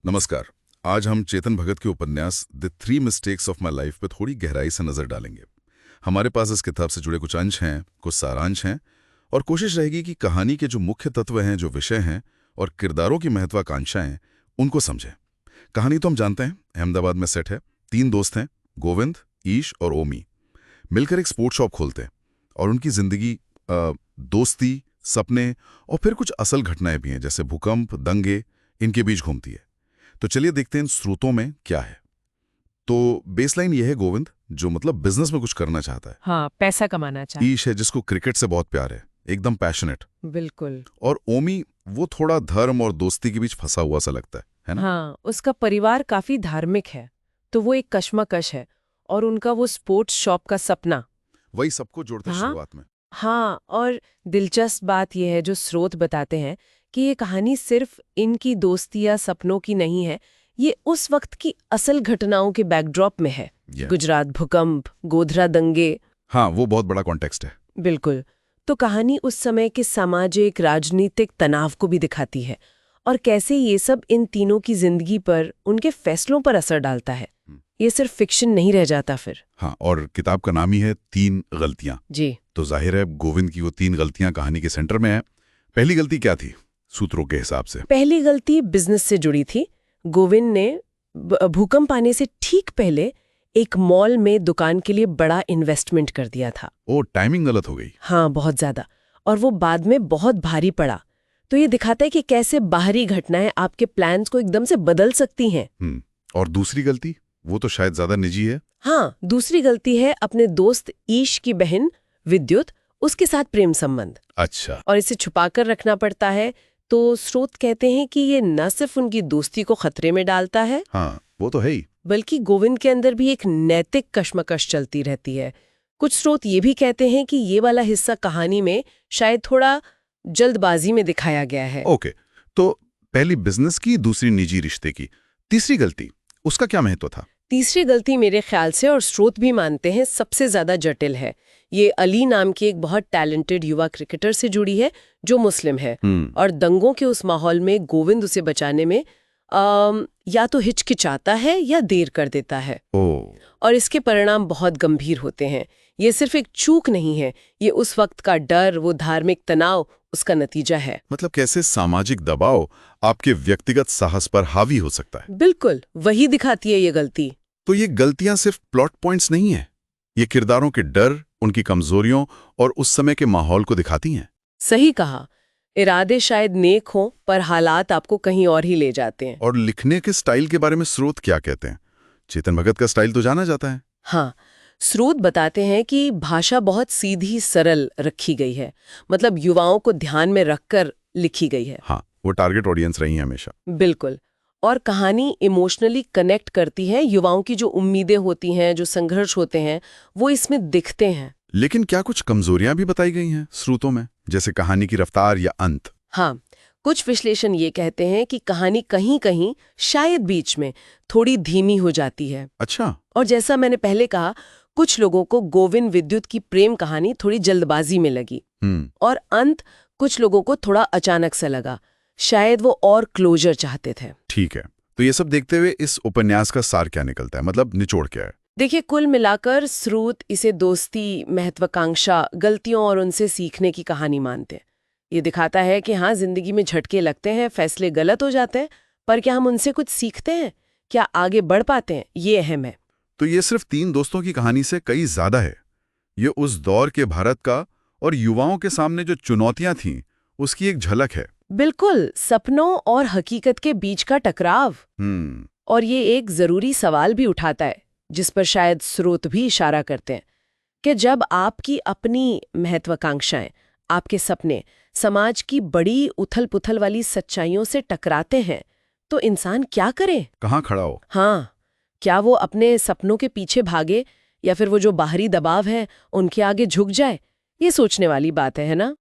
नमस्कार। आज हम चेतन भगत के उपन्यास the 3 mistakes of my life पे थोड़ी गहराई से नजर डालेंगे। हमारे पास इस किताब से जुड़े कुछ अंश हैं, कुछ सारांश हैं और कोशिश रहेगी कि कहानी के जो मुख्य तत्व हैं, जो विषय हैं और किरदारों की महत्वाकांक्षाएं, उनको समझें। कहानी तो हम जानते हैं, अहमदाबाद में सेट है। 3 दोस्त हैं, गोविंद, ईश और ओमी, मिलकर एक स्पोर्ट्स शॉप खोलते हैं और उनकी जिंदगी दोस्ती, सपने और फिर कुछ असल घटनाएं भी हैं, जैसे भूकंप, दंगे, इनके बीच घूमती है। तो चलिए देखते हैं इन स्रोतों में क्या है। तो बेसलाइन ये है, गोविंद जो मतलब बिजनेस में कुछ करना चाहता है। हाँ, पैसा कमाना चाहिए। ईश है जिसको क्रिकेट से बहुत प्यार है, एकदम पैशनेट। बिल्कुल। और ओमी वो थोड़ा धर्म और दोस्ती के बीच फंसा हुआ सा लगता है ना? हाँ, उसका परिवार काफी धार्मिक है, तो वो एक कश्मकश है। और उनका वो स्पोर्ट्स शॉप का सपना, वही सबको जोड़ता है हाँ? शुरुआत में। हाँ, और दिलचस्प बात यह है जो स्रोत बताते हैं कि ये कहानी सिर्फ इनकी दोस्ती या सपनों की नहीं है, ये उस वक्त की असल घटनाओं के बैकड्रॉप में है। गुजरात भूकंप, गोधरा दंगे। हाँ, वो बहुत बड़ा कॉन्टेक्स्ट है। बिल्कुल। तो कहानी उस समय के सामाजिक राजनीतिक तनाव को भी दिखाती है और कैसे ये सब इन तीनों की जिंदगी पर, उनके फैसलों पर असर डालता है। ये सिर्फ फिक्शन नहीं रह जाता फिर। हाँ, और किताब का नाम ही है 3 गलतियां। जी। तो जाहिर है गोविंद की वो 3 गलतियां कहानी के सेंटर में है। पहली गलती क्या थी सूत्रों के हिसाब से? पहली गलती बिजनेस से जुड़ी थी। गोविंद ने भूकंप आने से ठीक पहले एक मॉल में दुकान के लिए बड़ा इन्वेस्टमेंट कर दिया था। ओ, टाइमिंग गलत हो गई। हाँ, बहुत ज्यादा। और वो बाद में बहुत भारी पड़ा। तो ये दिखाता है कि कैसे बाहरी घटनाएं आपके प्लान्स को एकदम से बदल सकती हैं। और दूसरी गलती, वो तो शायद ज्यादा निजी है। हाँ, दूसरी गलती है अपने दोस्त ईश की बहन विद्युत, उसके साथ प्रेम संबंध। अच्छा। और इसे छुपाकर रखना पड़ता है। तो स्रोत कहते हैं कि ये न सिर्फ उनकी दोस्ती को खतरे में डालता है, हाँ, वो तो है ही, बल्कि गोविंद के अंदर भी एक नैतिक कश्मकश चलती रहती है। कुछ स्रोत ये भी कहते हैं कि ये वाला हिस्सा कहानी में शायद थोड़ा जल्दबाजी में दिखाया गया है। ओके, तो पहली बिजनेस की, दूसरी निजी रिश्ते की, तीसरी गलती, उसका क्या महत्व था? तीसरी गलती मेरे ख्याल से, और स्रोत भी मानते हैं, सबसे ज्यादा जटिल है। ये अली नाम की एक बहुत टैलेंटेड युवा क्रिकेटर से जुड़ी है जो मुस्लिम है। और दंगों के उस माहौल में गोविंद उसे बचाने में या तो हिचकिचाता है या देर कर देता है। और इसके परिणाम बहुत गंभीर होते हैं। ये सिर्फ एक चूक नहीं है, ये उस वक्त का डर, वो धार्मिक तनाव, उसका नतीजा है। मतलब कैसे सामाजिक दबाव आपके व्यक्तिगत साहस पर हावी हो सकता है। बिल्कुल, वही दिखाती है ये गलती। तो ये गलतियां सिर्फ प्लॉट पॉइंट्स नहीं है, ये किरदारों के डर, उनकी कमजोरियों और उस समय के माहौल को दिखाती हैं। सही कहा। इरादे शायद नेक हों, पर हालात आपको कहीं और ही ले जाते हैं। और लिखने के स्टाइल के बारे में स्रोत क्या कहते हैं? चेतन भगत का स्टाइल तो जाना जाता है। हाँ, स्रोत बताते हैं कि भाषा बहुत सीधी सरल रखी गई है, मतलब युवाओं को ध्यान में रखकर लिखी गई है। हाँ, वो टारगेट ऑडियंस रही है हमेशा। बिल्कुल। और कहानी इमोशनली कनेक्ट करती है। युवाओं की जो उम्मीदें होती हैं, जो संघर्ष होते हैं, वो इसमें दिखते हैं। लेकिन क्या कुछ कमजोरियां भी बताई गई हैं स्रोतों में, जैसे कहानी की रफ्तार या अंत? हाँ, कुछ विश्लेषण ये कहते हैं कि कहानी कहीं कहीं शायद बीच में थोड़ी धीमी हो जाती है। अच्छा। और जैसा मैंने पहले कहा, कुछ लोगों को गोविंद विद्युत की प्रेम कहानी थोड़ी जल्दबाजी में लगी। और अंत कुछ लोगों को थोड़ा अचानक से लगा, शायद वो और क्लोजर चाहते थे। ठीक है, तो ये सब देखते हुए इस उपन्यास का सार क्या निकलता है, मतलब निचोड़ क्या है? देखिए, कुल मिलाकर स्रोत इसे दोस्ती, महत्वाकांक्षा, गलतियों और उनसे सीखने की कहानी मानते हैं। ये दिखाता है कि हाँ, जिंदगी में झटके लगते हैं, फैसले गलत हो जाते हैं, पर क्या हम उनसे कुछ सीखते हैं, क्या आगे बढ़ पाते हैं, ये अहम है। तो ये सिर्फ 3 दोस्तों की कहानी से कई ज्यादा है। ये उस दौर के भारत का और युवाओं के सामने जो चुनौतियां थीं, उसकी एक झलक है। बिल्कुल, सपनों और हकीकत के बीच का टकराव। और ये एक जरूरी सवाल भी उठाता है, जिस पर शायद स्रोत भी इशारा करते हैं, कि जब आपकी अपनी महत्वाकांक्षाएं, आपके सपने समाज की बड़ी उथल-पुथल वाली सच्चाइयों से टकराते हैं, तो इंसान क्या करे? कहाँ खड़ा हो? हाँ, क्या वो अपने सपनों के पीछे भागे या फिर वो जो बाहरी दबाव है उनके आगे झुक जाए? ये सोचने वाली बात है ना?